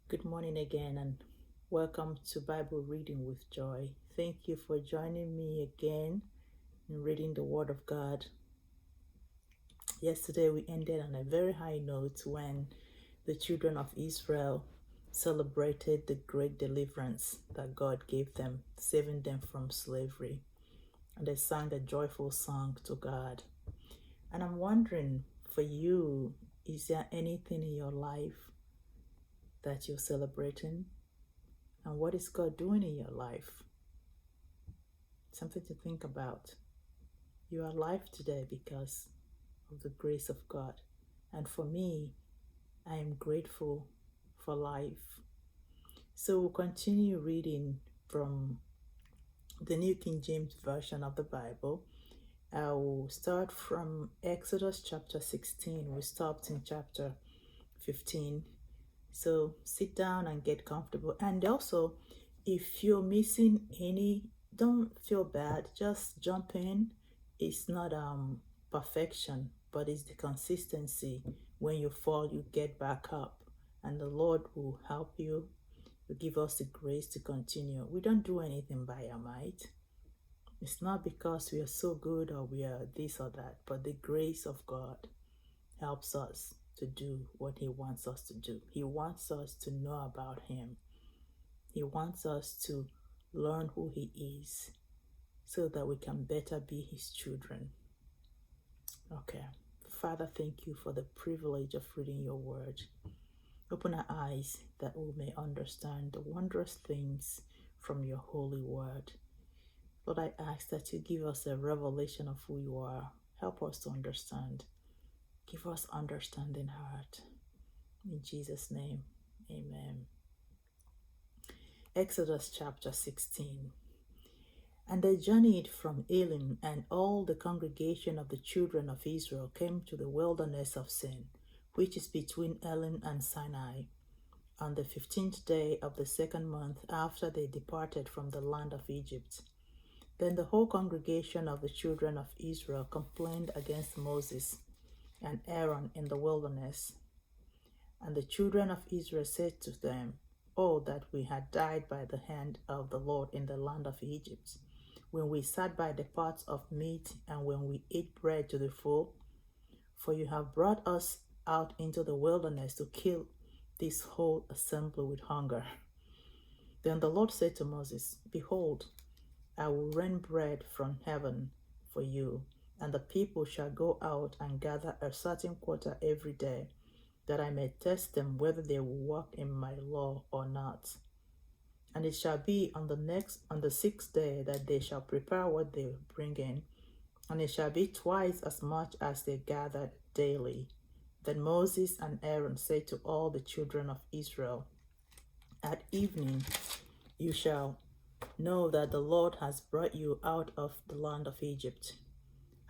Good morning again, and welcome to Bible Reading with Joy. Thank you for joining me again in reading the Word of God. Yesterday, we ended on a very high note when the children of Israel celebrated the great deliverance that God gave them, saving them from slavery. And they sang a joyful song to God. And I'm wondering, for you, is there anything in your life that you're celebrating? And what is God doing in your life? Something to think about. You are alive today because of the grace of God. And for me, I am grateful for life. So we'll continue reading from the New King James Version of the Bible. I will start from Exodus chapter 16. We stopped in chapter 15. So sit down and get comfortable. And also, if you're missing any, don't feel bad. Just jump in. It's not perfection, but it's the consistency. When you fall, you get back up, and the Lord will help you. Will give us the grace to continue. We don't do anything by our might. It's not because we are so good or we are this or that, but the grace of God helps us to do what He wants us to do. He wants us to know about Him. He wants us to learn who He is so that we can better be His children. Okay. Father, thank you for the privilege of reading your word. Open our eyes that we may understand the wondrous things from your holy word. Lord, I ask that you give us a revelation of who you are. Help us to understand. Give us understanding heart. In Jesus' name, amen. Exodus chapter 16. And they journeyed from Elim, and all the congregation of the children of Israel came to the wilderness of Sin, which is between Elim and Sinai, on the 15th day of the second month after they departed from the land of Egypt. Then the whole congregation of the children of Israel complained against Moses and Aaron in the wilderness. And the children of Israel said to them, "Oh, that we had died by the hand of the Lord in the land of Egypt, when we sat by the pots of meat and when we ate bread to the full. For you have brought us out into the wilderness to kill this whole assembly with hunger." Then the Lord said to Moses, "Behold, I will rain bread from heaven for you, and the people shall go out and gather a certain quarter every day, that I may test them whether they will walk in my law or not. And it shall be on the sixth day that they shall prepare what they bring in, and it shall be twice as much as they gathered daily." Then Moses and Aaron said to all the children of Israel, "At evening you shall know that the Lord has brought you out of the land of Egypt.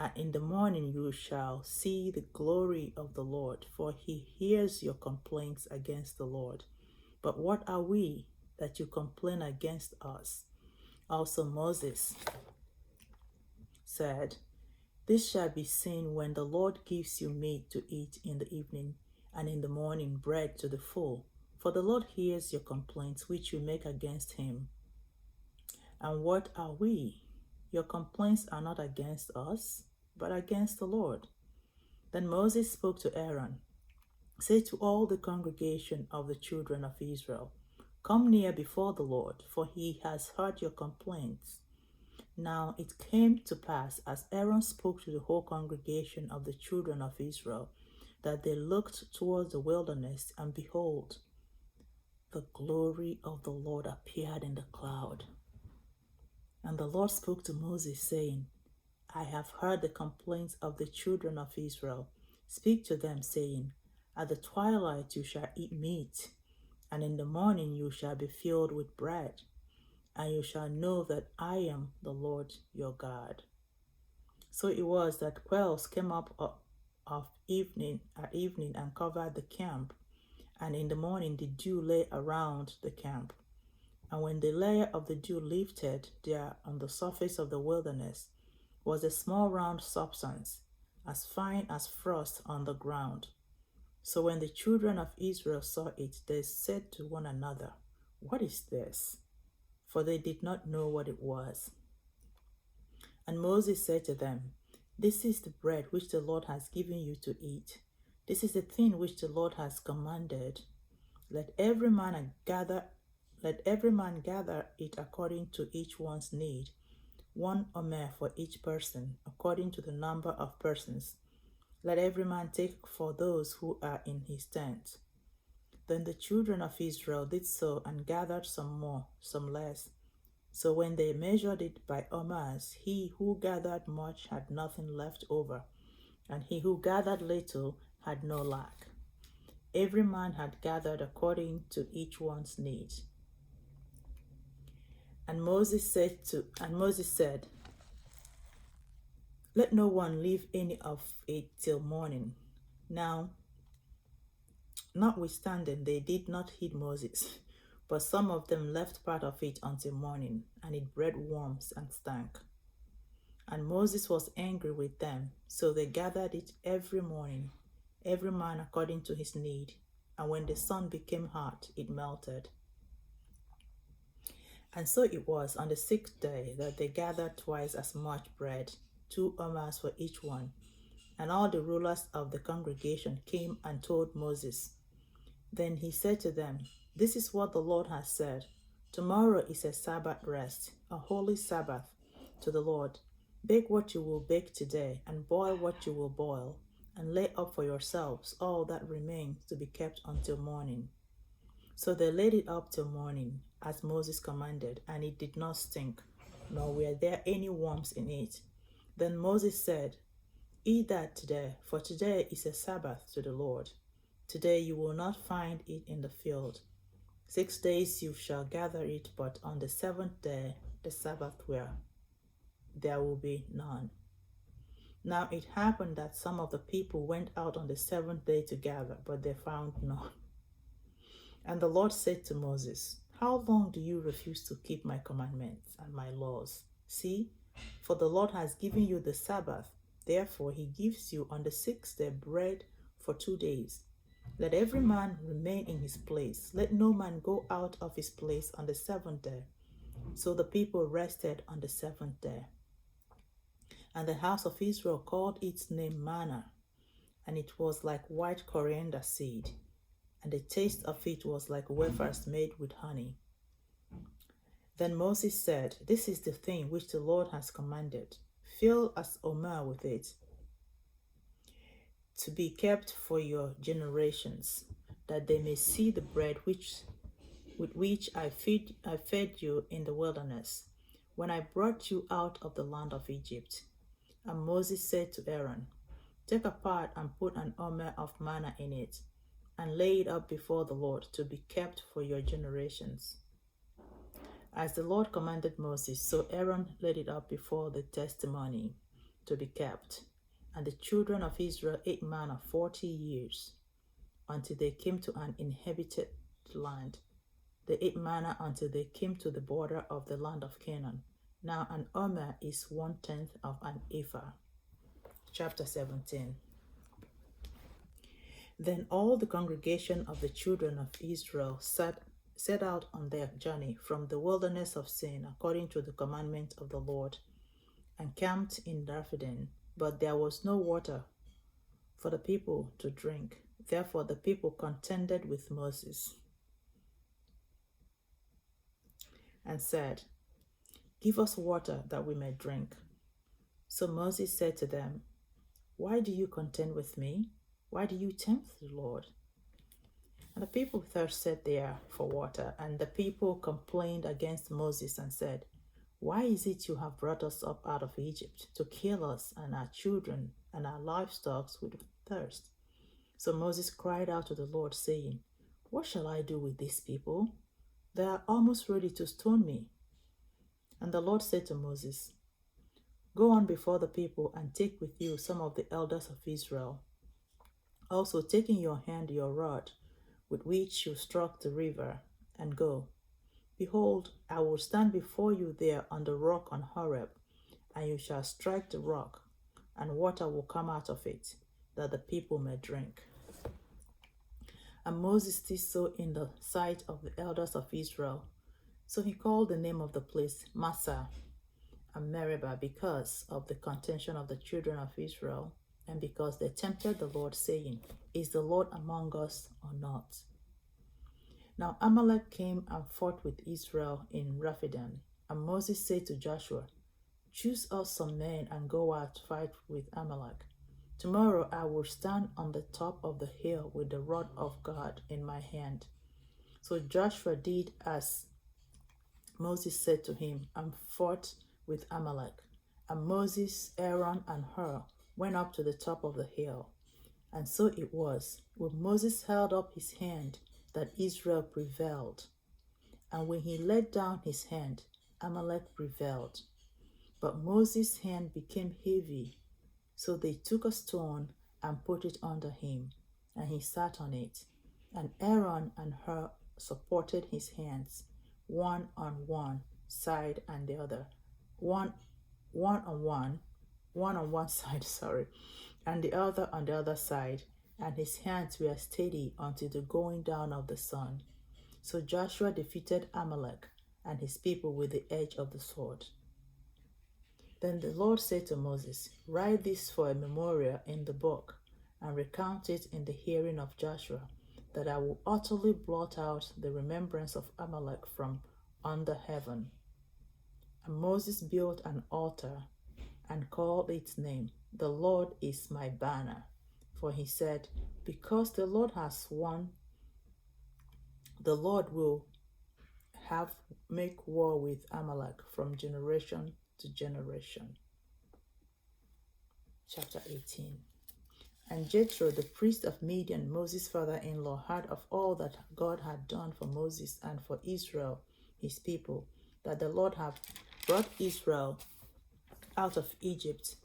And in the morning you shall see the glory of the Lord, for he hears your complaints against the Lord. But what are we that you complain against us?" Also Moses said, "This shall be seen when the Lord gives you meat to eat in the evening, and in the morning bread to the full. For the Lord hears your complaints which you make against him. And what are we? Your complaints are not against us, but against the Lord." Then Moses spoke to Aaron, "Say to all the congregation of the children of Israel, come near before the Lord, for he has heard your complaints." Now it came to pass, as Aaron spoke to the whole congregation of the children of Israel, that they looked towards the wilderness, and behold, the glory of the Lord appeared in the cloud. And the Lord spoke to Moses, saying, "I have heard the complaints of the children of Israel. Speak to them, saying, At the twilight you shall eat meat, and in the morning you shall be filled with bread, and you shall know that I am the Lord your God." So it was that quails came up at evening and covered the camp, and in the morning the dew lay around the camp. And when the layer of the dew lifted, there on the surface of the wilderness was a small round substance, as fine as frost on the ground. So when the children of Israel saw it, they said to one another, "What is this?" For they did not know what it was. And Moses said to them, "This is the bread which the Lord has given you to eat. This is the thing which the Lord has commanded. Let every man gather it according to each one's need, 1 omer for each person, according to the number of persons. Let every man take for those who are in his tent." Then the children of Israel did so and gathered some more, some less. So when they measured it by omers, he who gathered much had nothing left over, and he who gathered little had no lack. Every man had gathered according to each one's need. And Moses said, "Let no one leave any of it till morning." Now, notwithstanding, they did not heed Moses, but some of them left part of it until morning, and it bred worms and stank. And Moses was angry with them, so they gathered it every morning, every man according to his need. And when the sun became hot, it melted. And so it was on the 6th day that they gathered twice as much bread, 2 omers for each one. And all the rulers of the congregation came and told Moses. Then he said to them, "This is what the Lord has said. Tomorrow is a Sabbath rest, a holy Sabbath to the Lord. Bake what you will bake today, and boil what you will boil, and lay up for yourselves all that remains to be kept until morning." So they laid it up till morning, as Moses commanded, and it did not stink, nor were there any worms in it. Then Moses said, "Eat that today, for today is a Sabbath to the Lord. Today you will not find it in the field. 6 days you shall gather it, but on the 7th day, the Sabbath, there will be none." Now it happened that some of the people went out on the 7th day to gather, but they found none. And the Lord said to Moses, "How long do you refuse to keep my commandments and my laws? See, for the Lord has given you the Sabbath. Therefore he gives you on the 6th day bread for 2 days. Let every man remain in his place. Let no man go out of his place on the 7th day." So the people rested on the 7th day. And the house of Israel called its name manna, and it was like white coriander seed, and the taste of it was like wafers made with honey. Then Moses said, "This is the thing which the Lord has commanded. Fill as omer with it, to be kept for your generations, that they may see the bread with which I fed you in the wilderness, when I brought you out of the land of Egypt." And Moses said to Aaron, "Take a part and put an omer of manna in it, and lay it up before the Lord to be kept for your generations." As the Lord commanded Moses, so Aaron laid it up before the testimony to be kept. And the children of Israel ate manna 40 years, until they came to an inhabited land. They ate manna until they came to the border of the land of Canaan. Now an omer is 1/10 of an ephah. Chapter 17. Then all the congregation of the children of Israel set out on their journey from the wilderness of Sin, according to the commandment of the Lord, and camped in Rephidim. But there was no water for the people to drink. Therefore the people contended with Moses and said, "Give us water that we may drink." So Moses said to them, "Why do you contend with me? Why do you tempt the Lord?" And the people thirsted there for water, and the people complained against Moses and said, "Why is it you have brought us up out of Egypt to kill us and our children and our livestock with thirst?" So Moses cried out to the Lord, saying, "What shall I do with these people? They are almost ready to stone me." And the Lord said to Moses, "Go on before the people and take with you some of the elders of Israel. Also take in your hand your rod with which you struck the river, and go. Behold, I will stand before you there on the rock on Horeb, and you shall strike the rock, and water will come out of it, that the people may drink." And Moses did so in the sight of the elders of Israel. So he called the name of the place Massah and Meribah because of the contention of the children of Israel, and because they tempted the Lord, saying, Is the Lord among us or not? Now Amalek came and fought with Israel in Rephidim. And Moses said to Joshua, Choose us some men and go out to fight with Amalek. Tomorrow I will stand on the top of the hill with the rod of God in my hand. So Joshua did as Moses said to him and fought with Amalek. And Moses, Aaron, and Hur went up to the top of the hill. And so it was, when Moses held up his hand, that Israel prevailed. And when he let down his hand, Amalek prevailed. But Moses' hand became heavy, so they took a stone and put it under him, and he sat on it. And Aaron and Hur supported his hands, one on one side and the other, one on one side, and the other on the other side, and his hands were steady until the going down of the sun. So Joshua defeated Amalek and his people with the edge of the sword. Then the Lord said to Moses, Write this for a memorial in the book, and recount it in the hearing of Joshua, that I will utterly blot out the remembrance of Amalek from under heaven. And Moses built an altar and called its name, The Lord is my banner. For he said, Because the Lord has won, the Lord will make war with Amalek from generation to generation. Chapter 18. And Jethro, the priest of Midian, Moses' father-in-law, heard of all that God had done for Moses and for Israel, his people, that the Lord had brought Israel out of Egypt.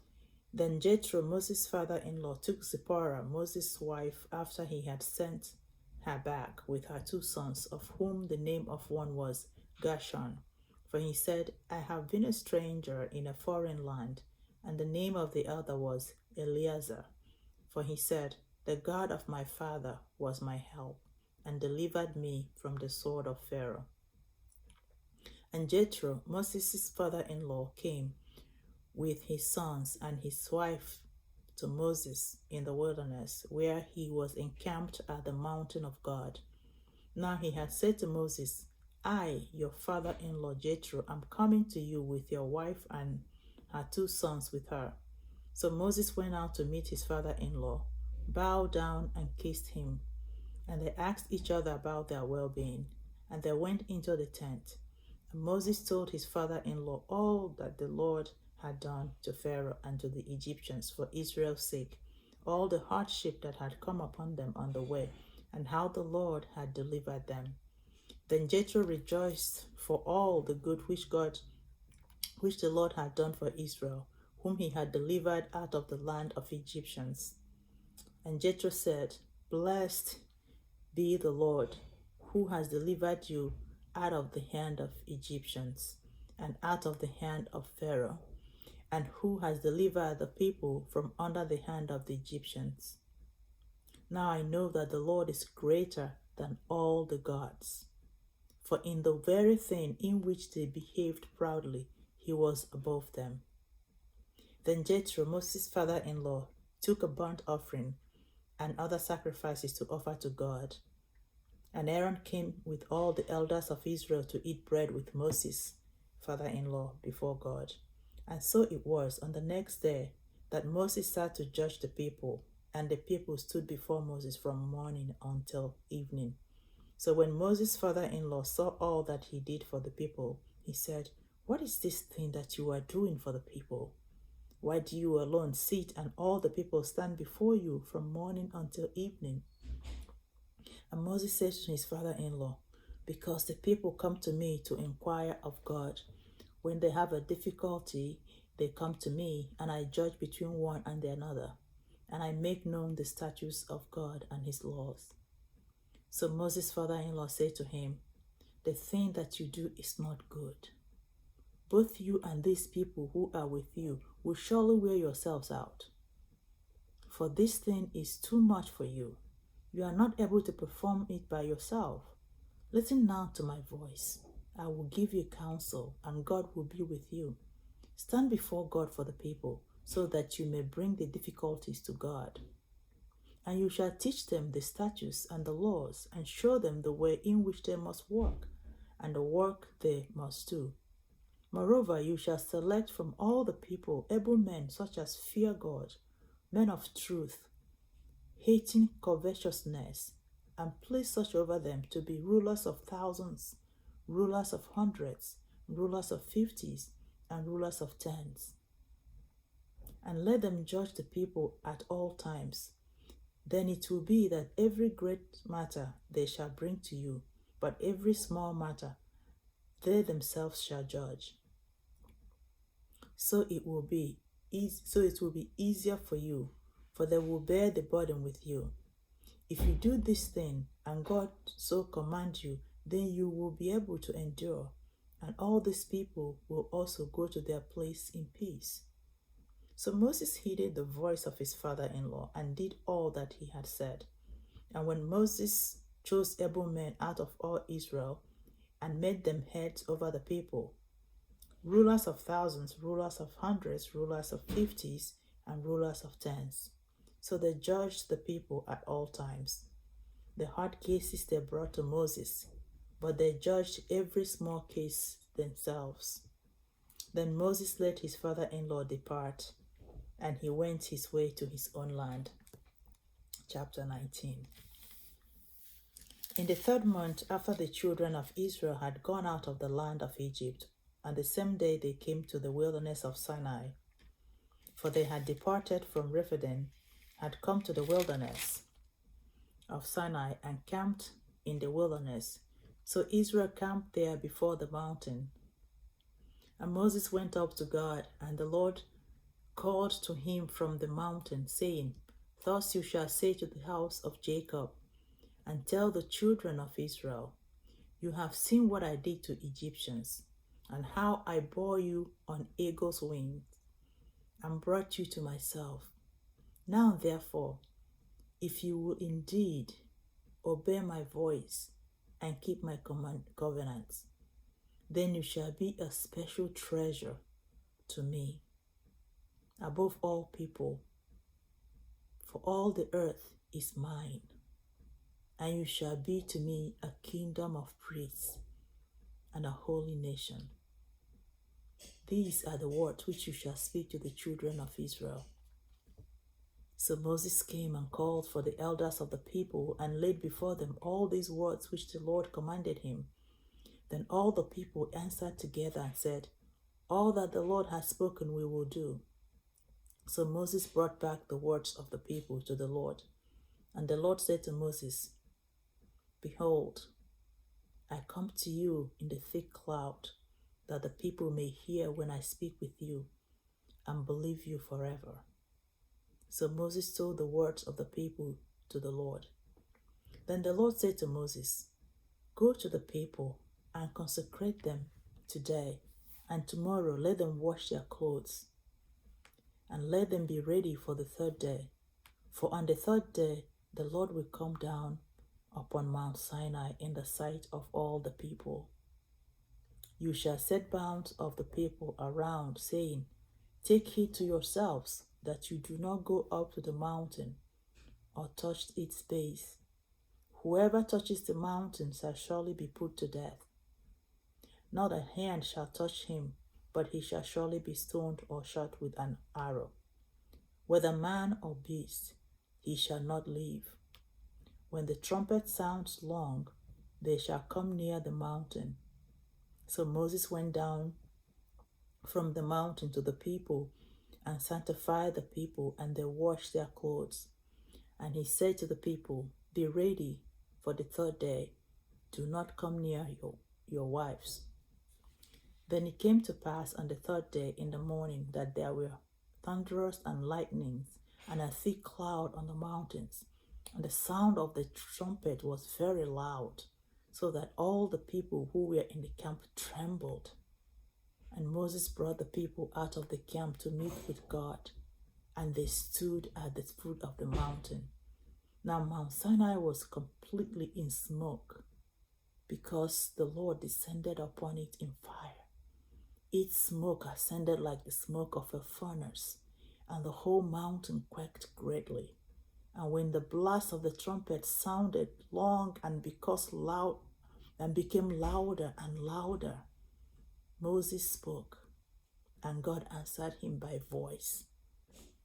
Then Jethro, Moses' father-in-law, took Zipporah, Moses' wife, after he had sent her back with her 2 sons, of whom the name of one was Gershon. For he said, I have been a stranger in a foreign land. And the name of the other was Eleazar. For he said, The God of my father was my help, and delivered me from the sword of Pharaoh. And Jethro, Moses' father-in-law, came with his sons and his wife to Moses in the wilderness, where he was encamped at the mountain of God. Now he had said to Moses, I, your father-in-law Jethro, am coming to you with your wife and her 2 sons with her. So Moses went out to meet his father-in-law, bowed down and kissed him. And they asked each other about their well-being. And they went into the tent. And Moses told his father-in-law all that the Lord had done to Pharaoh and to the Egyptians for Israel's sake, all the hardship that had come upon them on the way, and how the Lord had delivered them. Then Jethro rejoiced for all the good which the Lord had done for Israel, whom he had delivered out of the land of Egyptians. And Jethro said, Blessed be the Lord, who has delivered you out of the hand of Egyptians, and out of the hand of Pharaoh, and who has delivered the people from under the hand of the Egyptians. Now I know that the Lord is greater than all the gods. For in the very thing in which they behaved proudly, he was above them. Then Jethro, Moses' father-in-law, took a burnt offering and other sacrifices to offer to God. And Aaron came with all the elders of Israel to eat bread with Moses' father-in-law before God. And so it was on the next day that Moses sat to judge the people, and the people stood before Moses from morning until evening. So when Moses' father-in-law saw all that he did for the people, he said, What is this thing that you are doing for the people? Why do you alone sit and all the people stand before you from morning until evening? And Moses said to his father-in-law, Because the people come to me to inquire of God. When they have a difficulty, they come to me, and I judge between one and another, and I make known the statutes of God and his laws. So Moses' father-in-law said to him, The thing that you do is not good. Both you and these people who are with you will surely wear yourselves out. For this thing is too much for you. You are not able to perform it by yourself. Listen now to my voice. I will give you counsel, and God will be with you. Stand before God for the people, so that you may bring the difficulties to God. And you shall teach them the statutes and the laws, and show them the way in which they must walk, and the work they must do. Moreover, you shall select from all the people able men such as fear God, men of truth, hating covetousness, and place such over them to be rulers of thousands, rulers of hundreds, rulers of fifties, and rulers of tens. And let them judge the people at all times. Then it will be that every great matter they shall bring to you, but every small matter they themselves shall judge. So it will be easier for you, for they will bear the burden with you. If you do this thing, and God so command you, then you will be able to endure, and all these people will also go to their place in peace. So Moses heeded the voice of his father-in-law and did all that he had said. And when Moses chose able men out of all Israel and made them heads over the people, rulers of thousands, rulers of hundreds, rulers of fifties, and rulers of tens. So they judged the people at all times. The hard cases they brought to Moses, but they judged every small case themselves. Then Moses let his father-in-law depart, and he went his way to his own land. Chapter 19. In the 3rd month after the children of Israel had gone out of the land of Egypt, and the same day they came to the wilderness of Sinai, for they had departed from Rephidim, had come to the wilderness of Sinai, and camped in the wilderness. So Israel camped there before the mountain. And Moses went up to God, and the Lord called to him from the mountain, saying, Thus you shall say to the house of Jacob, and tell the children of Israel, You have seen what I did to Egyptians, and how I bore you on eagle's wings, and brought you to myself. Now therefore, if you will indeed obey my voice and keep my covenants, then you shall be a special treasure to me above all people, for all the earth is mine, and you shall be to me a kingdom of priests and a holy nation. These are the words which you shall speak to the children of Israel. So Moses came and called for the elders of the people and laid before them all these words which the Lord commanded him. Then all the people answered together and said, All that the Lord has spoken we will do. So Moses brought back the words of the people to the Lord. And the Lord said to Moses, Behold, I come to you in the thick cloud, that the people may hear when I speak with you, and believe you forever. So Moses told the words of the people to the Lord. Then the Lord said to Moses, Go to the people and consecrate them today, and tomorrow let them wash their clothes, and let them be ready for the 3rd day. For on the 3rd day the Lord will come down upon Mount Sinai in the sight of all the people. You shall set bounds of the people around, saying, Take heed to yourselves, that you do not go up to the mountain, or touch its base. Whoever touches the mountain shall surely be put to death. Not a hand shall touch him, but he shall surely be stoned or shot with an arrow. Whether man or beast, he shall not live. When the trumpet sounds long, they shall come near the mountain. So Moses went down from the mountain to the people and sanctified the people, and they washed their clothes. And he said to the people, Be ready for the 3rd day. Do not come near your wives. Then it came to pass on the 3rd day in the morning that there were thunderous and lightnings, and a thick cloud on the mountains. And the sound of the trumpet was very loud, so that all the people who were in the camp trembled. And Moses brought the people out of the camp to meet with God, and they stood at the foot of the mountain. Now Mount Sinai was completely in smoke because the Lord descended upon it in fire. Its smoke ascended like the smoke of a furnace, and the whole mountain quaked greatly. And when the blast of the trumpet sounded long and became louder and louder, Moses spoke, and God answered him by voice.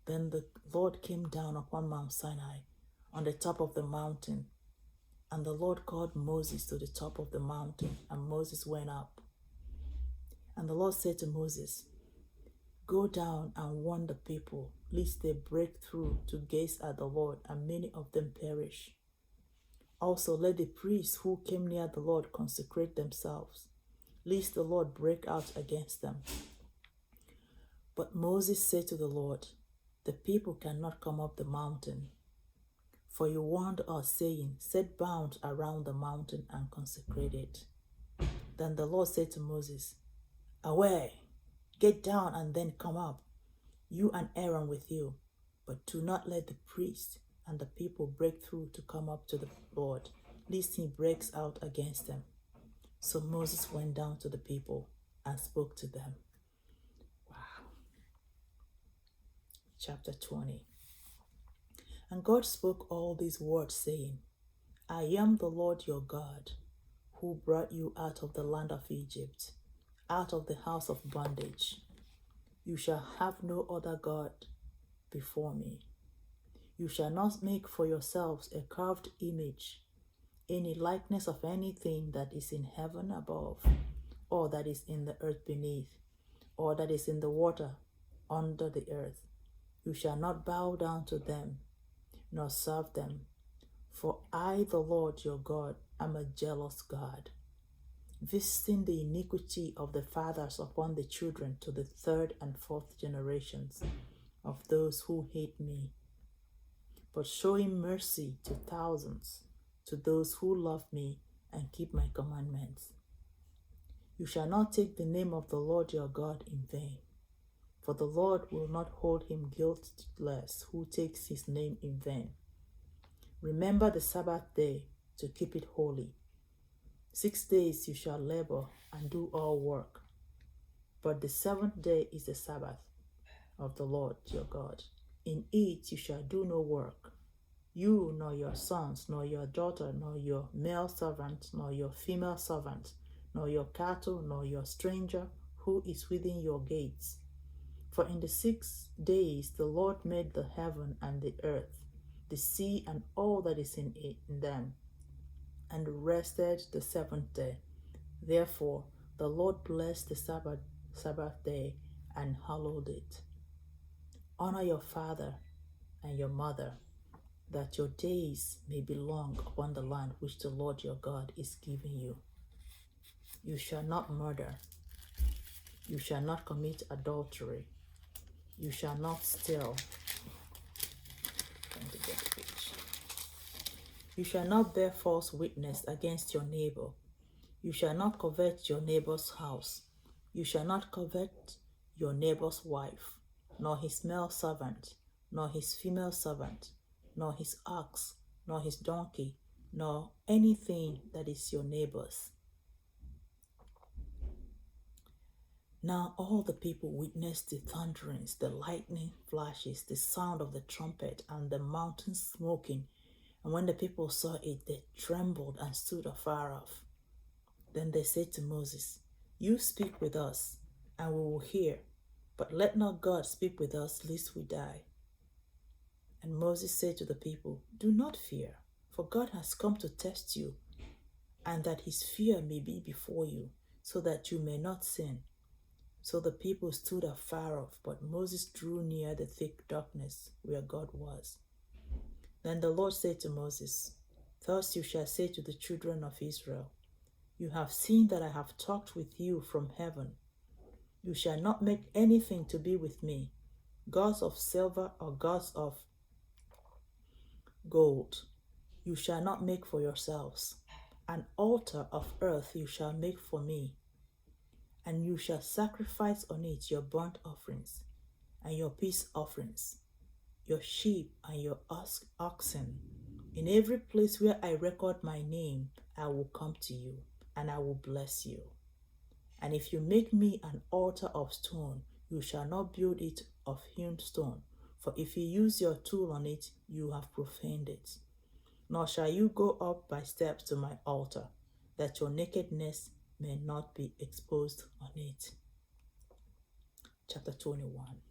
Then the Lord came down upon Mount Sinai on the top of the mountain, and the Lord called Moses to the top of the mountain, and Moses went up. And the Lord said to Moses, "Go down and warn the people, lest they break through to gaze at the Lord, and many of them perish. Also let the priests who came near the Lord consecrate themselves, lest the Lord break out against them." But Moses said to the Lord, "The people cannot come up the mountain. For you warned us, saying, 'Set bounds around the mountain and consecrate it.'" Then the Lord said to Moses, "Away, get down and then come up, you and Aaron with you, but do not let the priests and the people break through to come up to the Lord, lest he breaks out against them." So Moses went down to the people and spoke to them. Wow. Chapter 20. And God spoke all these words, saying, "I am the Lord your God, who brought you out of the land of Egypt, out of the house of bondage. You shall have no other God before me. You shall not make for yourselves a carved image, any likeness of anything that is in heaven above, or that is in the earth beneath, or that is in the water under the earth. You shall not bow down to them, nor serve them. For I, the Lord your God, am a jealous God, visiting the iniquity of the fathers upon the children to the third and fourth generations of those who hate me, but showing mercy to thousands, to those who love me and keep my commandments. You shall not take the name of the Lord your God in vain, for the Lord will not hold him guiltless who takes his name in vain. Remember the Sabbath day to keep it holy. 6 days you shall labor and do all work, but the seventh day is the Sabbath of the Lord your God. In it you shall do no work, you nor your sons, nor your daughter, nor your male servant, nor your female servant, nor your cattle, nor your stranger who is within your gates. For in the 6 days the Lord made the heaven and the earth, the sea and all that is in them, and rested the seventh day. Therefore the Lord blessed the Sabbath day and hallowed it. Honor your father and your mother, that your days may be long upon the land which the Lord your God is giving you. You shall not murder. You shall not commit adultery. You shall not steal. You shall not bear false witness against your neighbor. You shall not covet your neighbor's house. You shall not covet your neighbor's wife, nor his male servant, nor his female servant, nor his ox, nor his donkey, nor anything that is your neighbor's. Now all the people witnessed the thunderings, the lightning flashes, the sound of the trumpet, and the mountain smoking. And when the people saw it, they trembled and stood afar off. Then they said to Moses, "You speak with us, and we will hear, but let not God speak with us, lest we die." And Moses said to the people, "Do not fear, for God has come to test you, and that his fear may be before you, so that you may not sin." So the people stood afar off, but Moses drew near the thick darkness where God was. Then the Lord said to Moses, "Thus you shall say to the children of Israel, you have seen that I have talked with you from heaven. You shall not make anything to be with me, gods of silver or gods of gold. You shall not make for yourselves. An altar of earth you shall make for me, and you shall sacrifice on it your burnt offerings and your peace offerings, your sheep and your oxen, In every place where I record my name, I will come to you, and I will bless you. And if you make me an altar of stone, you shall not build it of hewn stone. For if you use your tool on it, you have profaned it. Nor shall you go up by steps to my altar, that your nakedness may not be exposed on it. Chapter 21.